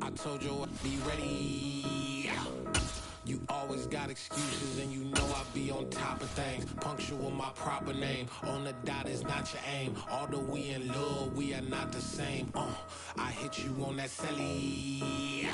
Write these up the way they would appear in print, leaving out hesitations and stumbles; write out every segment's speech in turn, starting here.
I told you I'd be ready. You always got excuses and you know I be on top of things. Punctual my proper name. On the dot is not your aim. Although we in love, we are not the same. I hit you on that celly.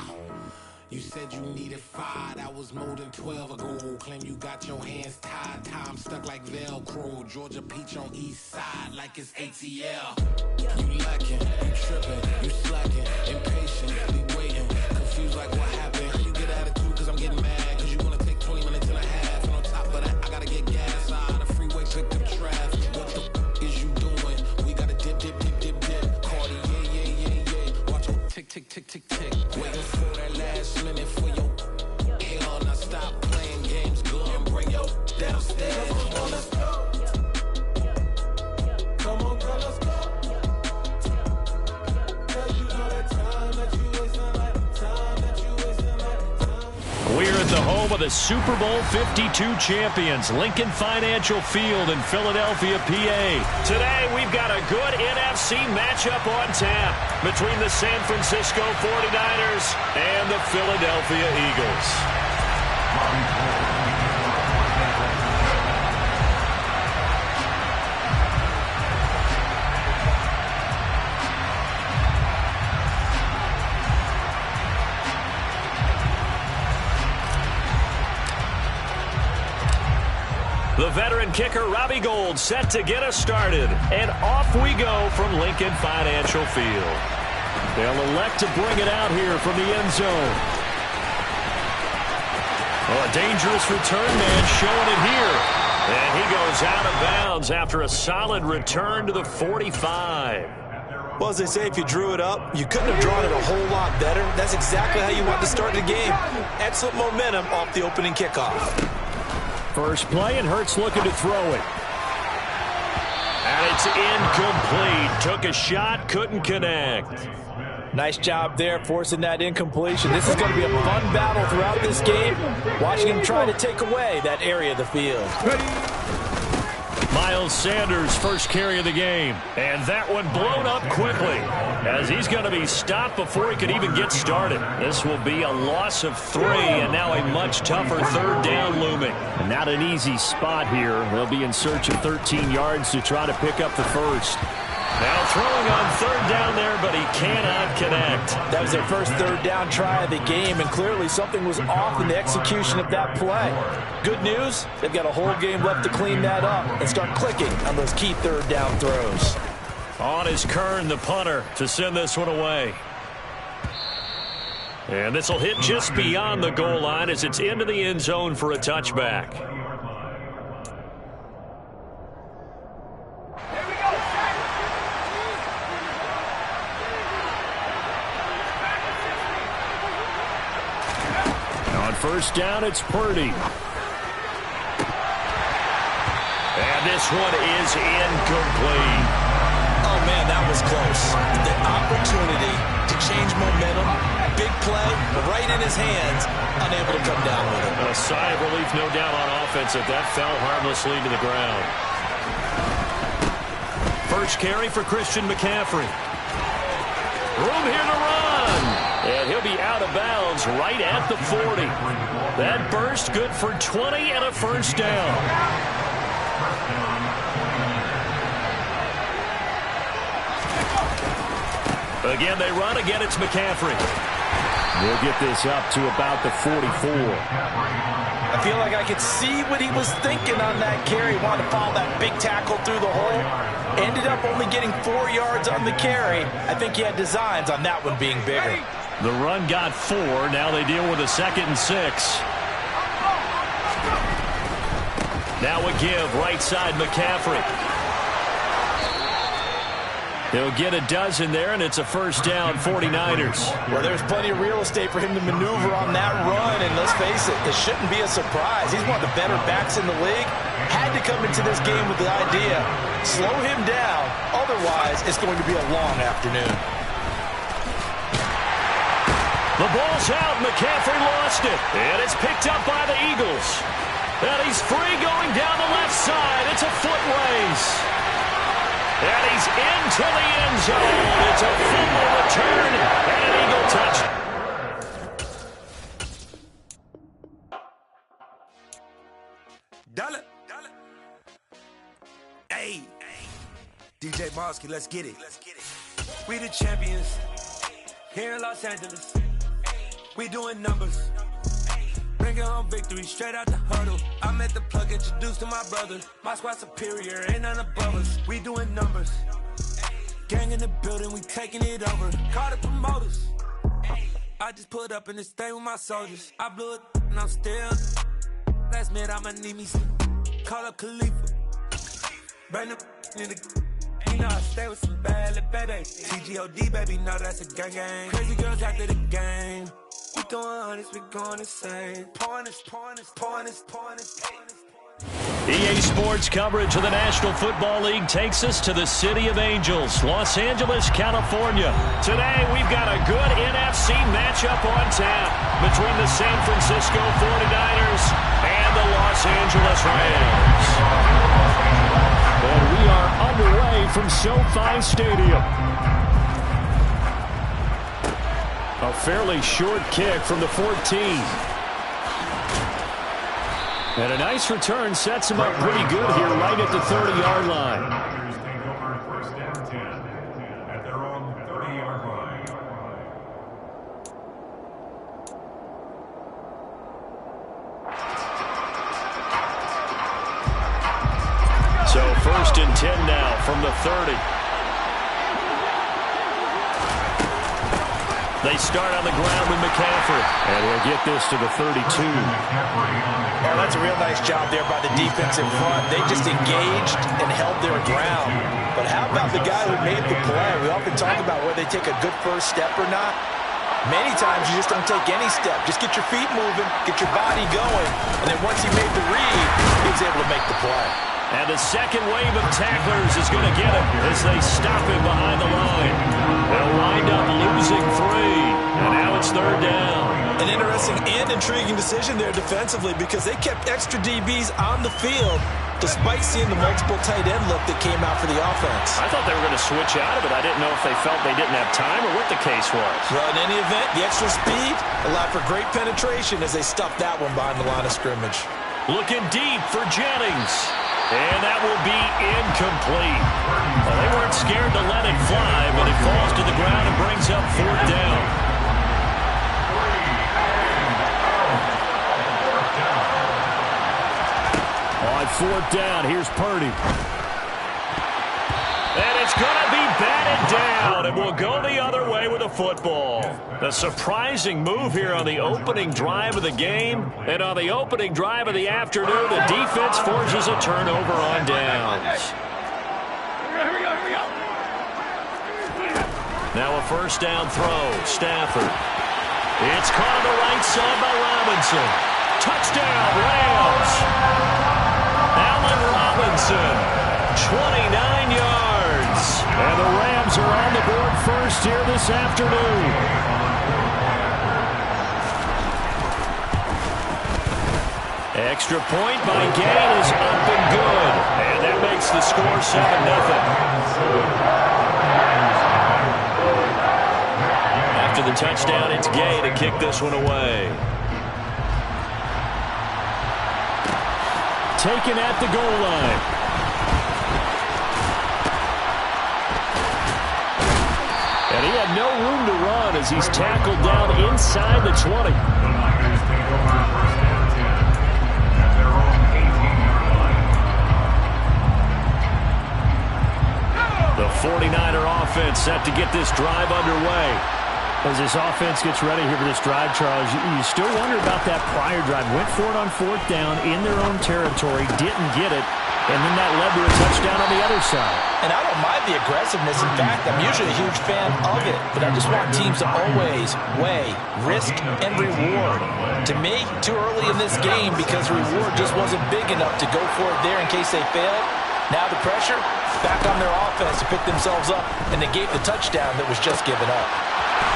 You said you needed 5, that was more than 12 ago. Claim you got your hands tied, time stuck like Velcro. Georgia peach on east side like it's ATL. You lacking, you tripping, you slacking, impatient, be waiting, confused like what happened. You get attitude cause I'm getting mad, cause you wanna take 20 minutes and a half. And on top of that, I gotta get gas out of the freeway, pick up traffic. What the is you doing? We gotta dip, dip, dip, dip, dip. Cardi, yeah. Watch it tick, tick, tick, tick, tick. Waiting for that last minute for your hell. Now stop playing games, go and bring your downstairs. Come on, let's go. Come on, girl, let's go. We're at the home of the Super Bowl 52 champions, Lincoln Financial Field in Philadelphia, PA. Today, we've got a good NFC matchup on tap between the San Francisco 49ers and the Philadelphia Eagles. The veteran kicker, Robbie Gould, set to get us started. And off we go from Lincoln Financial Field. They'll elect to bring it out here from the end zone. Oh, a dangerous return man showing it here. And he goes out of bounds after a solid return to the 45. Well, as they say, if you drew it up, you couldn't have drawn it a whole lot better. That's exactly how you want to start the game. Excellent momentum off the opening kickoff. First play, and Hurts looking to throw it. And it's incomplete. Took a shot, couldn't connect. Nice job there, forcing that incompletion. This is going to be a fun battle throughout this game. Watching him try to take away that area of the field. Miles Sanders, first carry of the game. And that one blown up quickly, as he's going to be stopped before he could even get started. This will be a loss of 3, and now a much tougher third down looming. And not an easy spot here. They'll be in search of 13 yards to try to pick up the first. Now throwing on third down there, but he cannot connect. That was their first third down try of the game, and clearly something was off in the execution of that play. Good news, they've got a whole game left to clean that up and start clicking on those key third down throws. On is Kern, the punter, to send this one away. And this will hit just beyond the goal line as it's into the end zone for a touchback. First down, it's Purdy. And this one is incomplete. Oh, man, that was close. The opportunity to change momentum, big play, right in his hands, unable to come down with it. A sigh of relief, no doubt, on offense if that fell harmlessly to the ground. First carry for Christian McCaffrey. Room here to run. And he'll be out of bounds right at the 40. That burst good for 20 and a first down. Again, they run. Again, it's McCaffrey. We'll get this up to about the 44. I feel like I could see what he was thinking on that carry. Wanted to follow that big tackle through the hole. Ended up only getting 4 yards on the carry. I think he had designs on that one being bigger. The run got 4. Now they deal with a 2nd and 6. Now a give, right side McCaffrey. He'll get a dozen there, and it's a first down, 49ers. Well, there's plenty of real estate for him to maneuver on that run, and let's face it, this shouldn't be a surprise. He's one of the better backs in the league. Had to come into this game with the idea, slow him down, otherwise it's going to be a long afternoon. The ball's out. McCaffrey lost it. And it's picked up by the Eagles. And he's free going down the left side. It's a foot he's into the end zone. It's a fumble return and an Eagle touch. Dollar. Hey. DJ Mosky, let's get it. We the champions here in Los Angeles. We doing numbers. Bringing home victory straight out the huddle. I met the plug, introduced to my brother. My squad superior, ain't none above us. We doing numbers. Gang in the building, we taking it over. Call the promoters. I just put up in this thing with my soldiers. I blew it and I'm still. Last minute I'ma need me some. Call up Khalifa. Bring the in the. You know I stay with some bad little baby. TGOD baby, know that's a gang. Crazy girls after the game. We doing honest, we going insane. Pointers. EA Sports coverage of the National Football League takes us to the City of Angels, Los Angeles, California. Today, we've got a good NFC matchup on tap between the San Francisco 49ers and the Los Angeles Rams. And we are underway from SoFi Stadium. A fairly short kick from the 14. And a nice return sets him up pretty good here right at the 30-yard line. So 1st and 10 now from the 30. They start on the ground with McCaffrey. And he'll get this to the 32. Well, that's a real nice job there by the defense in front. They just engaged and held their ground. But how about the guy who made the play? We often talk about whether they take a good first step or not. Many times you just don't take any step. Just get your feet moving, get your body going, and then once he made the read, he was able to make the play. And the second wave of tacklers is going to get him as they stop him behind the line. They'll wind up losing 3, and now it's 3rd down. An interesting and intriguing decision there defensively because they kept extra DBs on the field despite seeing the multiple tight end look that came out for the offense. I thought they were going to switch out of it. I didn't know if they felt they didn't have time or what the case was. Well, in any event, the extra speed allowed for great penetration as they stuffed that one behind the line of scrimmage. Looking deep for Jennings. And that will be incomplete. Well, they weren't scared to let it fly, but it falls to the ground and brings up 4th down. On 4th down, here's Purdy. And it's going to be batted down, and we'll go the other way with the football. A surprising move here on the opening drive of the game. And on the opening drive of the afternoon, the defense forces a turnover on downs. Now a 1st down throw. Stafford. It's caught on the right side by Robinson. Touchdown, Rams. Allen Robinson, 29 yards. And the Rams are on the board first here this afternoon. Extra point by Gay is up and good. And that makes the score 7-0. After the touchdown, it's Gay to kick this one away. Taken at the goal line. And he had no room to run as he's tackled down inside the 20. The 49er offense set to get this drive underway. As this offense gets ready here for this drive, Charles, you still wonder about that prior drive. Went for it on 4th down in their own territory, didn't get it, and then that led to a touchdown on the other side. And I don't mind the aggressiveness. In fact, I'm usually a huge fan of it, but I just want teams to always weigh risk and reward. To me, too early in this game because the reward just wasn't big enough to go for it there in case they failed. Now the pressure back on their offense to pick themselves up and negate the touchdown that was just given up.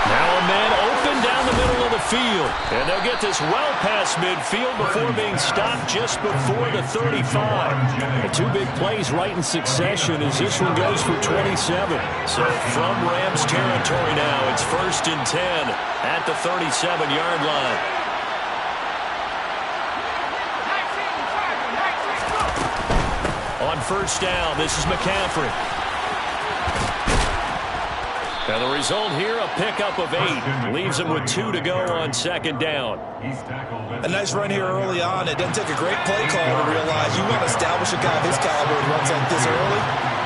Now a man open down the middle of the field. And they'll get this well past midfield before being stopped just before the 35. The two big plays right in succession as this one goes for 27. So from Rams territory now, it's 1st and 10 at the 37-yard line. On 1st down, this is McCaffrey. And the result here, a pickup of 8. Leaves him with 2 to go on 2nd down. A nice run here early on. It doesn't take a great play call to realize you want to establish a guy of his caliber who runs like this early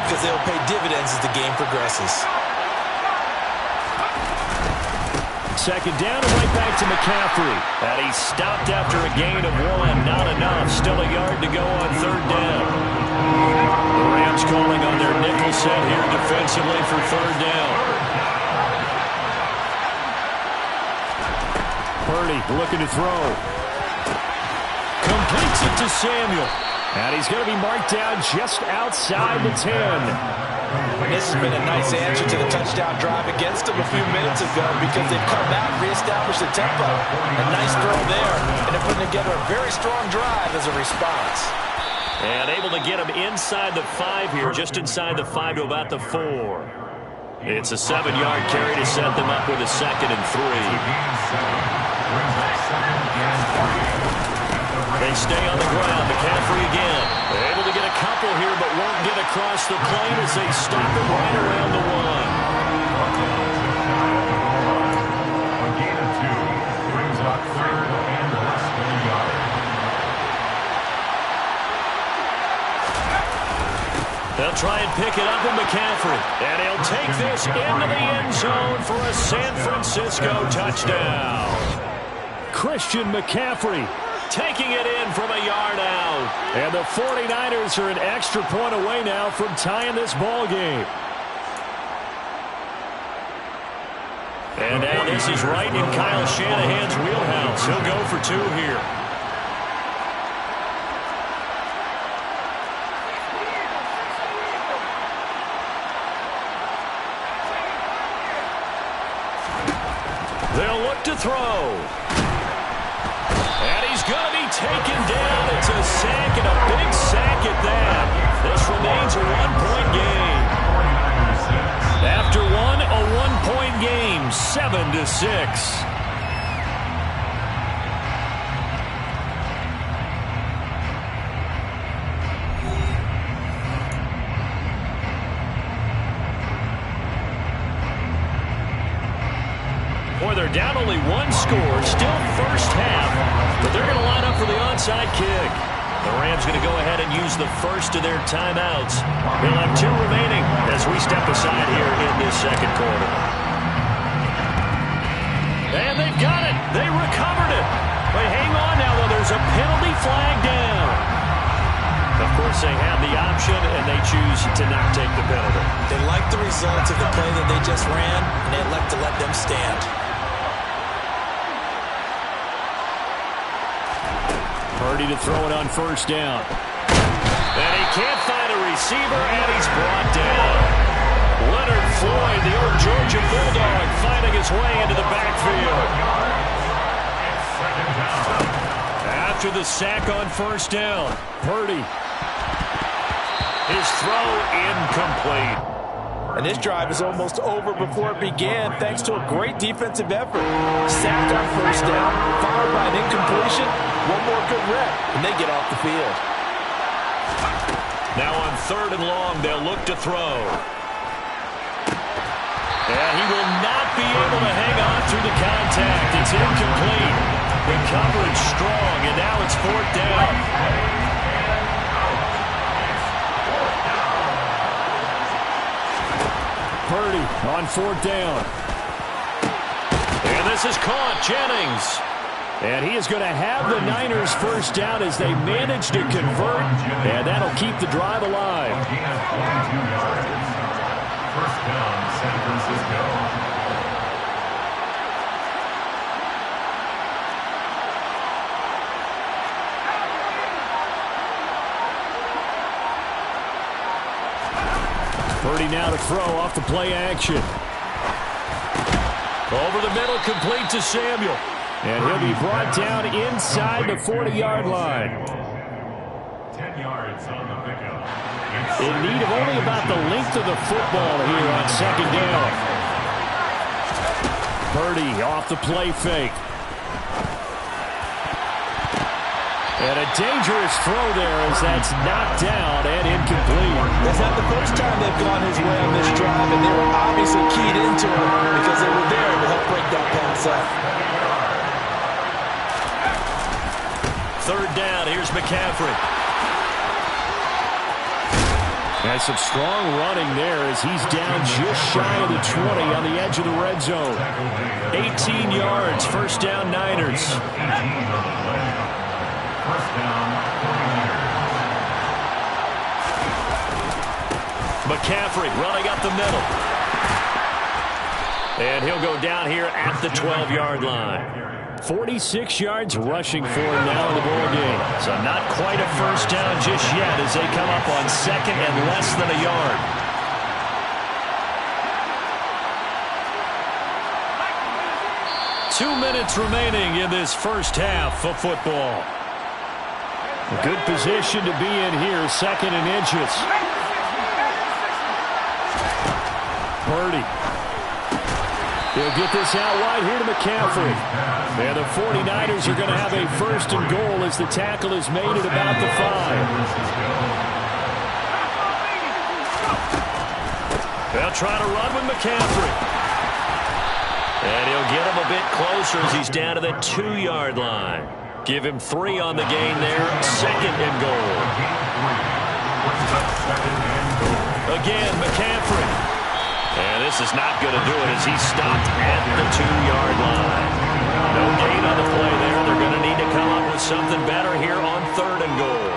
because they'll pay dividends as the game progresses. 2nd down and right back to McCaffrey. And he stopped after a gain of 1. Not enough. Still a yard to go on 3rd down. The Rams calling on their nickel set here defensively for 3rd down. Purdy looking to throw. Completes it to Samuel. And he's going to be marked down just outside the 10. This has been a nice answer to the touchdown drive against them a few minutes ago because they've come back, reestablished the tempo. A nice throw there, and they're putting together a very strong drive as a response. And able to get him inside the 5 here, just inside the 5 to about the 4. It's a 7-yard carry to set them up with a 2nd and 3. They stay on the ground. McCaffrey again. They're able to get a couple here, but won't get across the plane as they stop him right around the 1. A gain of 2 brings up 3rd and less than a yard. They'll try and pick it up with McCaffrey. And he'll take this into the end zone for a San Francisco touchdown. Christian McCaffrey taking it in from a yard out. And the 49ers are an extra point away now from tying this ball game. And now this is right in Kyle Shanahan's wheelhouse. He'll go for 2 here. They'll look to throw. And he's going to be taken down. It's a sack, and a big sack at that. This remains a 1-point game. After one, a 1-point game, 7-6. Boy, they're down only 1 score, still first half, but they're going to line up for the onside kick. The Rams going to go ahead and use the first of their timeouts. They'll have 2 remaining as we step aside here in this 2nd quarter. And they've got it. They recovered it. But hang on now, though. There's a penalty flag down. Of course, they have the option, and they choose to not take the penalty. They like the results of the play that they just ran, and they elect to let them stand. Purdy to throw it on 1st down. And he can't find a receiver, and he's brought down. Leonard Floyd, the old Georgia Bulldog, finding his way into the backfield. After the sack on 1st down, Purdy. His throw incomplete. And this drive is almost over before it began thanks to a great defensive effort. Sacked on 1st down, followed by an incompletion. One more good rep, and they get off the field. Now on 3rd and long, they'll look to throw. And he will not be able to hang on through the contact. It's incomplete. The coverage strong, and now it's 4th down. Purdy on 4th down. And this is caught. Jennings. And he is going to have the Niners 1st down as they manage to convert. And that'll keep the drive alive. 1st down, San Francisco. Purdy now to throw off the play action. Over the middle, complete to Samuel. And he'll be brought down inside the 40-yard line. 10 yards on the pickup. In need of only about the length of the football here on second down. Purdy off the play fake. And a dangerous throw there as that's knocked down and incomplete. That's not the first time they've gone his way on this drive, and they were obviously keyed into it because they were there to help break that pass up. Third down, here's McCaffrey. And some strong running there as he's down just shy of the 20 on the edge of the red zone. 18 yards, first down Niners. First down, 49ers. McCaffrey running up the middle. And he'll go down here at the 12-yard line. 46 yards rushing for him now in the ball game. So not quite a first down just yet as they come up on second and less than a yard. Two minutes remaining in this first half of football. A good position to be in here, second and inches. Purdy. He'll get this out wide here to McCaffrey. And the 49ers are going to have a first and goal as the tackle is made at about the 5. They'll try to run with McCaffrey. And he'll get him a bit closer as he's down to the 2-yard line. Give him 3 on the gain there. Second and goal. Again, McCaffrey. And this is not going to do it as he's stopped at the 2-yard line. No gain on the play there. They're going to need to come up with something better here on third and goal.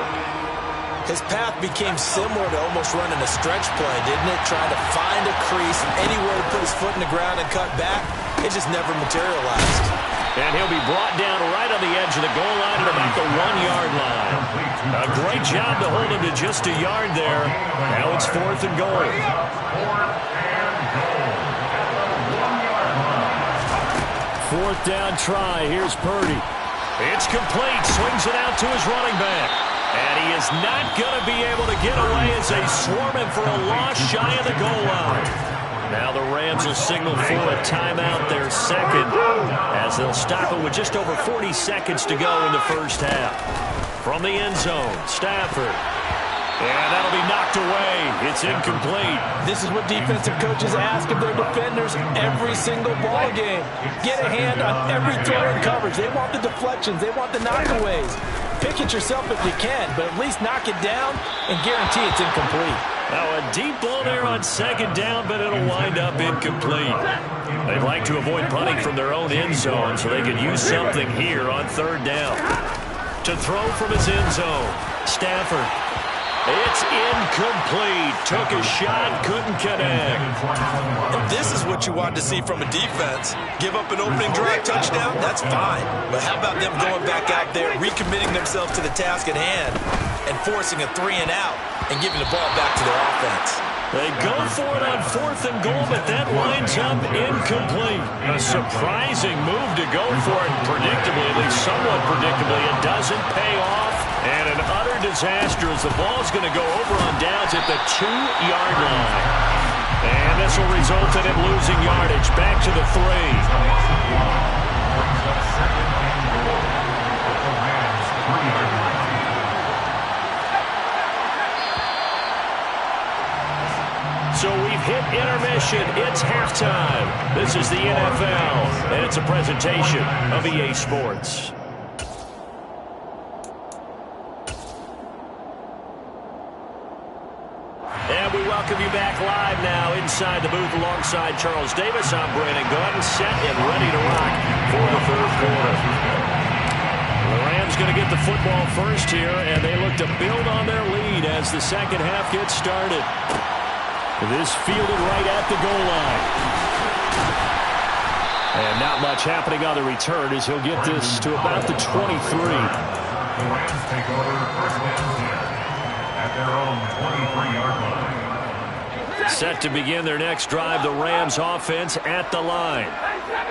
His path became similar to almost running a stretch play, didn't it? Trying to find a crease, anywhere to put his foot in the ground and cut back. It just never materialized. And he'll be brought down right on the edge of the goal line at about the 1-yard line. A great job to hold him to just a yard there. Now it's fourth and goal. Fourth down try. Here's Purdy. It's complete. Swings it out to his running back. And he is not going to be able to get away as they swarm him for a loss shy of the goal line. Now the Rams will signal for a timeout, their second, as they'll stop it with just over 40 seconds to go in the first half. From the end zone, Stafford. And that'll be knocked away. It's incomplete. This is what defensive coaches ask of their defenders every single ball game. Get a hand on every throw in coverage. They want the deflections. They want the knockaways. Pick it yourself if you can, but at least knock it down and guarantee it's incomplete. Now a deep ball there on second down, but it'll wind up incomplete. They'd like to avoid punting from their own end zone so they could use something here on third down. To throw from his end zone, Stafford. It's incomplete. Took a shot, couldn't connect. And this is what you want to see from a defense. Give up an opening drive touchdown, that's fine. But how about them going back out there, recommitting themselves to the task at hand, and forcing a 3-and-out and giving the ball back to their offense? They go for it on fourth and goal, but that winds up incomplete. A surprising move to go for it predictably, at least somewhat predictably. It doesn't pay off. And an utter disaster as the ball's going to go over on downs at the 2-yard line. And this will result in him losing yardage. Back to the 3. So we've hit intermission. It's halftime. This is the NFL, and it's a presentation of EA Sports. And we welcome you back live now inside the booth alongside Charles Davis. I'm Brandon Gordon, set and ready to rock for the third quarter. The Rams going to get the football first here, and they look to build on their lead as the second half gets started. This fielded right at the goal line. And not much happening on the return as he'll get this to about the 23. The Rams take over first and 10 at their own 23-yard line. set to begin their next drive. The Rams offense at the line.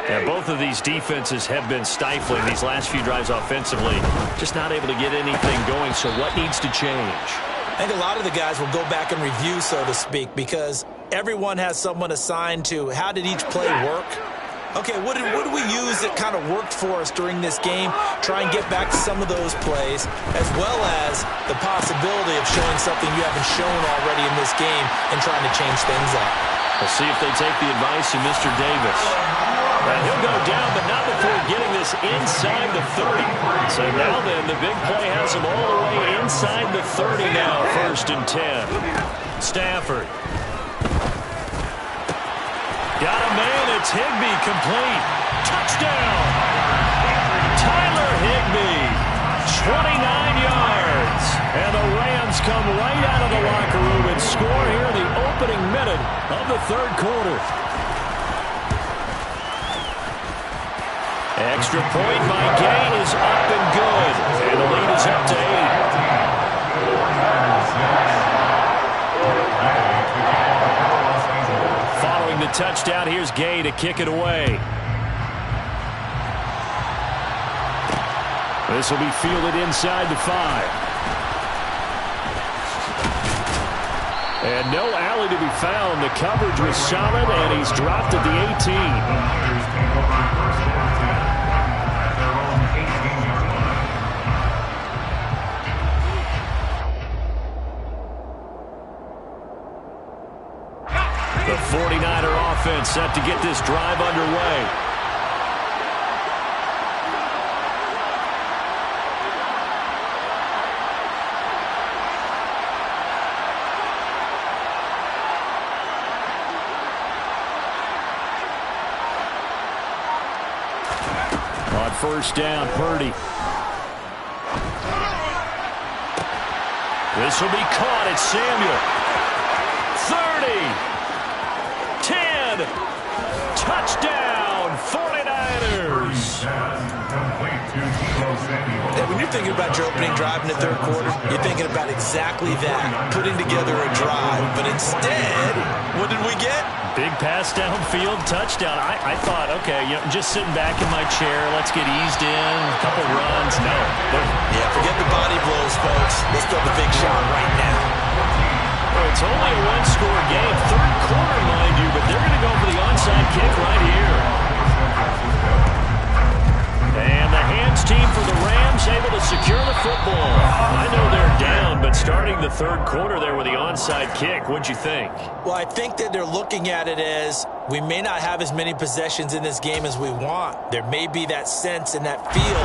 Yeah, both of these defenses have been stifling these last few drives offensively. Just not able to get anything going, so what needs to change? I think a lot of the guys will go back and review, so to speak, because everyone has someone assigned to how did each play work. Okay, what did we use that kind of worked for us during this game? Try and get back to some of those plays, as well as the possibility of showing something you haven't shown already in this game and trying to change things up. We'll see if they take the advice of Mr. Davis. And he'll go down, but not before getting this inside the 30. So now then, the big play has him all the way inside the 30 now, 1st and 10. Stafford. Got a man, it's Higbee, complete. Touchdown! Tyler Higbee, 29 yards. And the Rams come right out of the locker room and score here in the opening minute of the 3rd quarter. Extra point by Gay is up and good. And the lead is up to 8. Following the touchdown, here's Gay to kick it away. This will be fielded inside the 5. And no alley to be found. The coverage was solid, and he's dropped at the 18. The 49er offense set to get this drive underway. On 1st down, Purdy. This will be caught at Samuel. 30. 10. Touchdown, 49ers. Yeah, when you're thinking about your opening drive in the 3rd quarter, you're thinking about exactly that, putting together a drive. But instead, what did we get? Big pass downfield, touchdown. I thought, okay, just sitting back in my chair, let's get eased in, a couple runs. No. Yeah, forget the body blows, folks. Let's throw the big shot right now. Well, it's only a 1-score game, 3rd quarter, mind you, but they're going to go for the onside kick right here. And the hands team for the Rams able to secure the football. I know they're down, but starting the 3rd quarter there with the onside kick, what'd you think? Well, I think that they're looking at it as we may not have as many possessions in this game as we want. There may be that sense and that feel,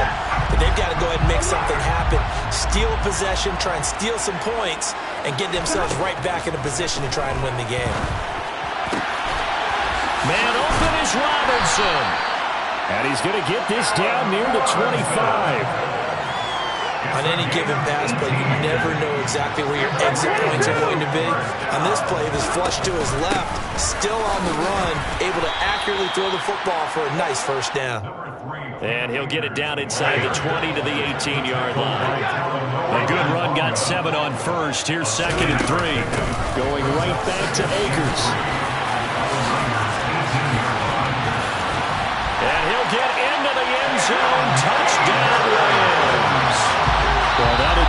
but they've got to go ahead and make something happen. Steal a possession, try and steal some points, and get themselves right back in a position to try and win the game. Man open is Robinson. And he's going to get this down near the 25. On any given pass play, you never know exactly where your exit points are going to be. On this play, it was flushed to his left, still on the run, able to accurately throw the football for a nice 1st down. And he'll get it down inside the 20 to the 18-yard line. A good run, got 7 on 1st. Here's 2nd and 3. Going right back to Akers. And he'll get into the end zone. Touchdown, Rams. Well, that is...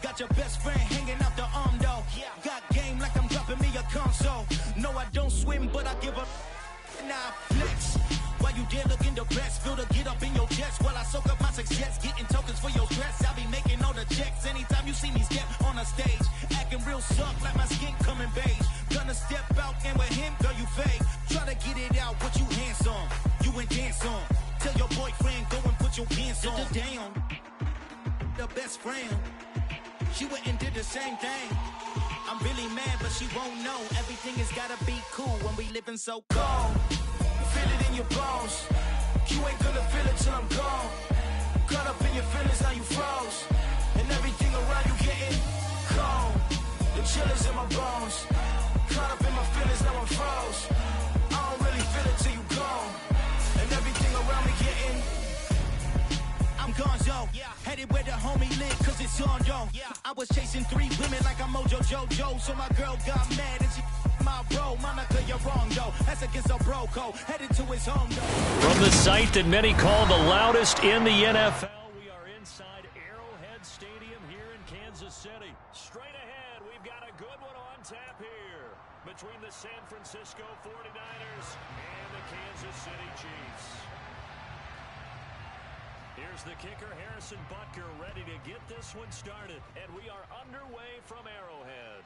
Got your best friend hanging out the arm though. Got game like I'm dropping me a console. No, I don't swim, but I give a now flex. While you there looking depressed, feel the get up in your chest while I soak up my success. Getting tokens for your stress. I'll be making all the checks anytime you see me step on a stage. Acting real soft like my skin coming beige. Gonna step out and with him, girl, you fake. Try to get it out, but you handsome. You ain't dance on. Tell your boyfriend, go and put your pants on. Down. The best friend. She went and did the same thing. I'm really mad, but she won't know. Everything has gotta be cool when we living so cold. Feel it in your bones. it where the homie live, cause it's on, yo. I was chasing 3 women like I'm Mojo Jojo, so my girl got mad and she my bro. Monica, you're wrong, though. That's against a bro code. Headed to his home, though. From the site that many call the loudest in the NFL, we are inside Arrowhead Stadium here in Kansas City. Straight ahead, we've got a good one on tap here between the San Francisco 49ers and the Kansas City Chiefs. Here's the kicker, Harrison Butker, ready to get this one started. And we are underway from Arrowhead.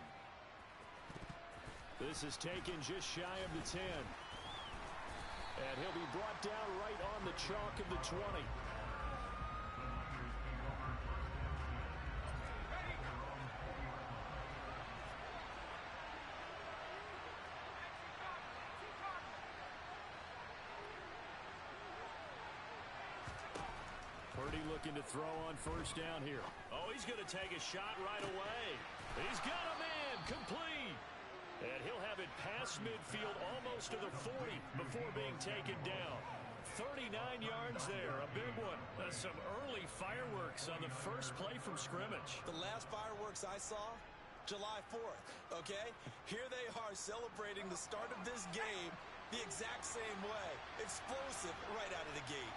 This is taken just shy of the 10. And he'll be brought down right on the chalk of the 20. Purdy looking to throw on first down here. Oh, he's going to take a shot right away. He's got a man, complete. And he'll have it past midfield almost to the 40 before being taken down. 39 yards there, a big one. Some early fireworks on the first play from scrimmage. The last fireworks I saw, July 4th, okay? Here they are celebrating the start of this game the exact same way. Explosive right out of the gate.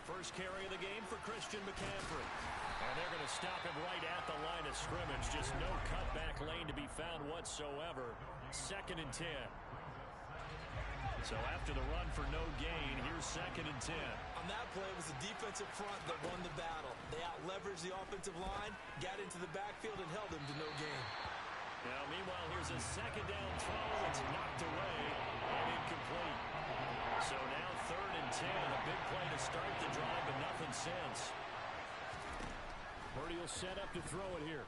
First carry of the game for Christian McCaffrey. And they're going to stop him right at the line of scrimmage. Just no cutback lane to be found whatsoever. 2nd and 10. So after the run for no gain, here's 2nd and 10. On that play, it was the defensive front that won the battle. They out-leveraged the offensive line, got into the backfield, and held them to no gain. Now, meanwhile, here's a 2nd down throw. It's knocked away and incomplete. So now 3rd and 10. A big play to start the drive, but nothing since. Purdy will set up to throw it here.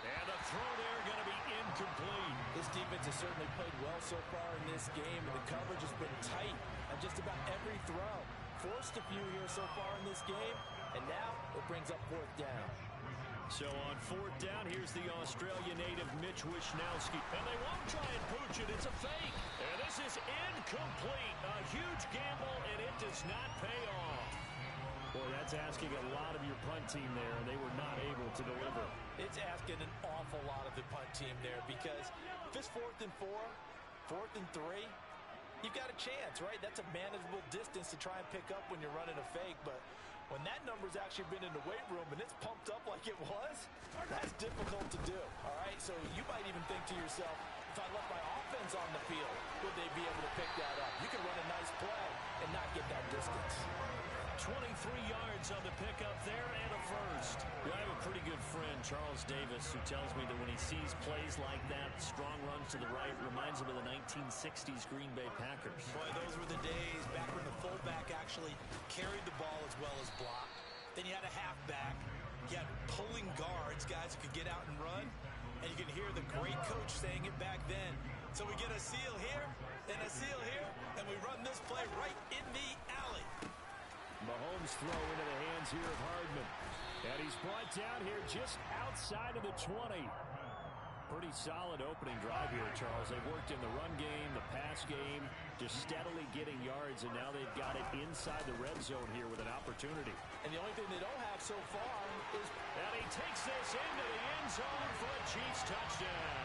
And the throw there going to be incomplete. This defense has certainly played well so far in this game, and the coverage has been tight on just about every throw. Forced a few here so far in this game, and now it brings up 4th down. So on 4th down, here's the Australian native Mitch Wishnowsky. And they won't try and pooch it. It's a fake. And this is incomplete. A huge gamble, and it does not pay off. Boy, that's asking a lot of your punt team there, and they were not able to deliver. It's asking an awful lot of the punt team there, because if it's 4th and 4, 4th and 3, you've got a chance, right? That's a manageable distance to try and pick up when you're running a fake, but when that number's actually been in the weight room and it's pumped up like it was, that's difficult to do, all right? So you might even think to yourself, if I left my offense on the field, would they be able to pick that up? You can run a nice play and not get that distance. 23 yards on the pickup there and a first. Well, I have a pretty good friend, Charles Davis, who tells me that when he sees plays like that, strong runs to the right, reminds him of the 1960s Green Bay Packers. Boy, those were the days back when the fullback actually carried the ball as well as blocked. Then you had a halfback. You had pulling guards, guys who could get out and run. And you can hear the great coach saying it back then. So we get a seal here and a seal here, and we run this play right in the alley. Mahomes throw into the hands here of Hardman. And he's brought down here just outside of the 20. Pretty solid opening drive here, Charles. They've worked in the run game, the pass game, just steadily getting yards, and now they've got it inside the red zone here with an opportunity. And the only thing they don't have so far is... And he takes this into the end zone for a Chiefs touchdown.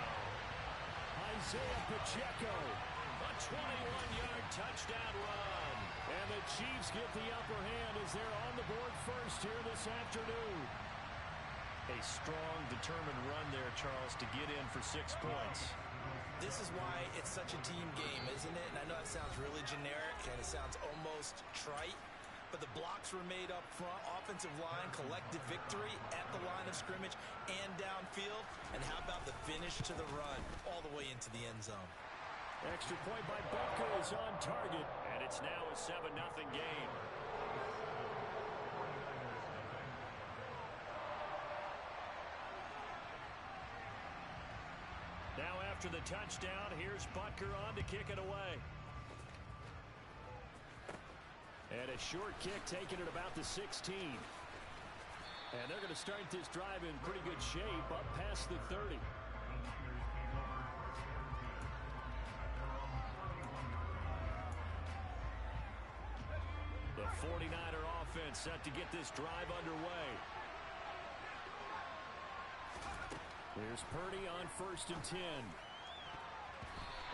Isaiah Pacheco, a 21-yard touchdown run. And the Chiefs get the upper hand as they're on the board first here this afternoon. A strong, determined run there, Charles, to get in for 6 points. This is why it's such a team game, isn't it? And I know it sounds really generic and it sounds almost trite, but the blocks were made up front, offensive line, collective victory at the line of scrimmage and downfield. And how about the finish to the run all the way into the end zone? Extra point by Butker is on target, and it's now a 7-0 game. Now after the touchdown, here's Butker on to kick it away. And a short kick taken at about the 16. And they're going to start this drive in pretty good shape up past the 30. The 49er offense set to get this drive underway. Here's Purdy on 1st and 10.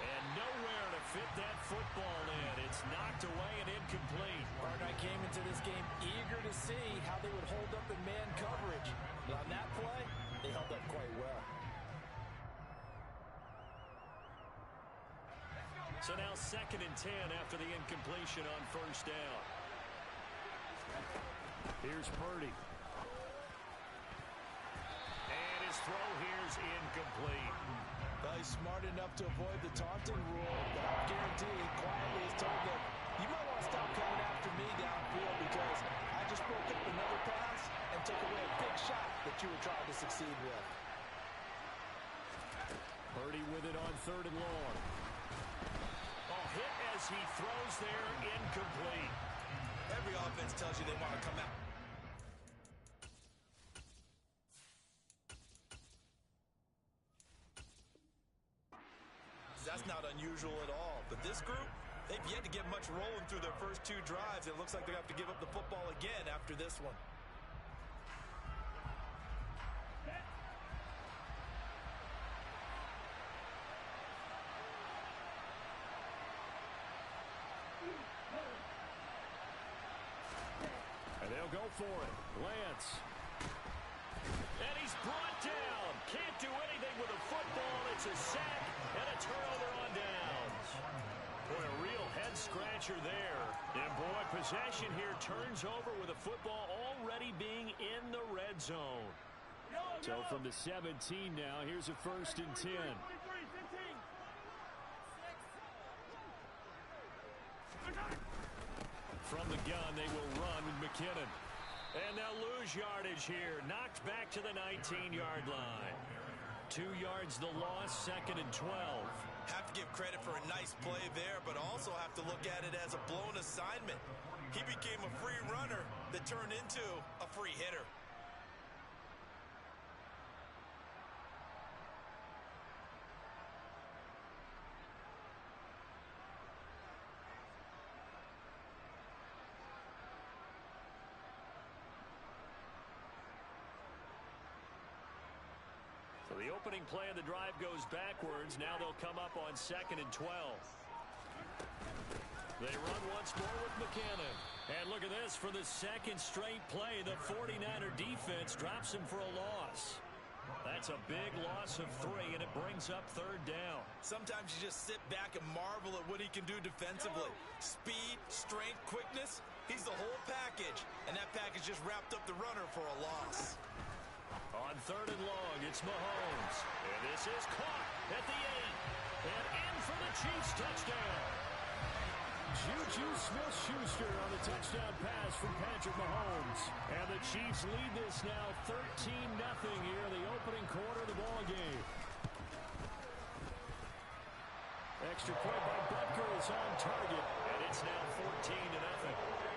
And nowhere to fit that football in. It's knocked away and incomplete. Partner, I came into this game eager to see how they would hold up in man coverage. But on that play, they held up quite well. So now 2nd and 10 after the incompletion on 1st down. Here's Purdy. And his throw here's incomplete. Well, he's smart enough to avoid the taunting rule, but I guarantee he quietly has told them, you might want to stop coming after me downfield because I just broke up another pass and took away a big shot that you were trying to succeed with. Purdy with it on 3rd and long. Hit as he throws there, incomplete. Every offense tells you they want to come out. That's not unusual at all. But this group, they've yet to get much rolling through their first 2 drives. It looks like they have to give up the football again after this one. And they'll go for it. Lance. And he's brought down. Can't do anything with a football. It's a sack and a turnover on downs. Boy, a real head-scratcher there. And, boy, possession here turns over with a football already being in the red zone. So from the 17 now, here's a 1st and 10. From the gun, they will run with McKinnon. And they'll lose yardage here. Knocked back to the 19-yard line. 2 yards the loss, 2nd and 12. Have to give credit for a nice play there, but also have to look at it as a blown assignment. He became a free runner that turned into a free hitter. So the opening play of the drive goes backwards. Now they'll come up on 2nd and 12. They run once more with McKinnon. And look at this. For the 2nd straight play, the 49er defense drops him for a loss. That's a big loss of 3, and it brings up 3rd down. Sometimes you just sit back and marvel at what he can do defensively. Speed, strength, quickness. He's the whole package. And that package just wrapped up the runner for a loss. On 3rd and long, it's Mahomes. And this is caught at the 8. And in for the Chiefs touchdown. Juju Smith-Schuster on the touchdown pass from Patrick Mahomes. And the Chiefs lead this now 13-0 here in the opening quarter of the ball game. Extra point by Butker is on target. And it's now 14-0.